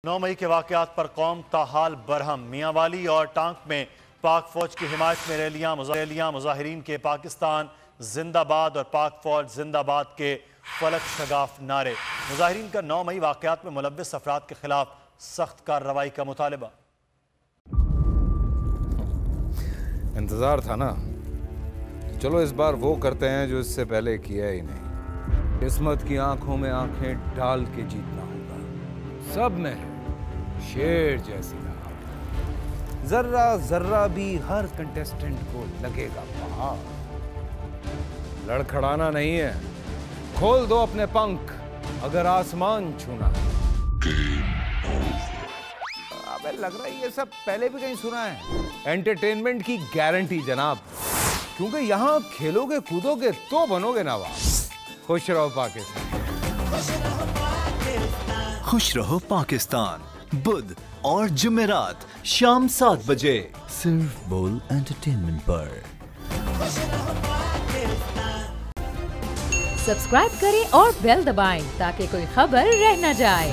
9 मई के वाकयात पर कौम ताहाल बरहम। मियांवाली और टांक में पाक फौज की हिमायत में रैलियां, मुजाहिरीन के पाकिस्तान जिंदाबाद और पाक फौज जिंदाबाद के फलक शगाफ नारे। मुजाहिरीन का 9 मई वाकयात में मुलव्विस अफराद के खिलाफ सख्त कार्रवाई का मुतालबा। इंतजार था ना, चलो इस बार वो करते हैं जो इससे पहले किया ही नहीं। किस्मत की आंखों में आंखें डाल के जीतना होगा। सब में है शेर जैसी राह, जर्रा जर्रा भी हर कंटेस्टेंट को लगेगा पहाड़। लड़खड़ाना नहीं है, खोल दो अपने पंख अगर आसमान छूना है। अबे लग रहा है ये सब पहले भी कहीं सुना है। एंटरटेनमेंट की गारंटी जनाब, क्योंकि यहाँ खेलोगे कूदोगे तो बनोगे नवाब। खुश रहो पाकिस्तान। खुश रहो पाकिस्तान, बुध और जुमेरात शाम 7 बजे सिर्फ बोल एंटरटेनमेंट पर। सब्सक्राइब करें और बेल दबाएं ताकि कोई खबर रह न जाए।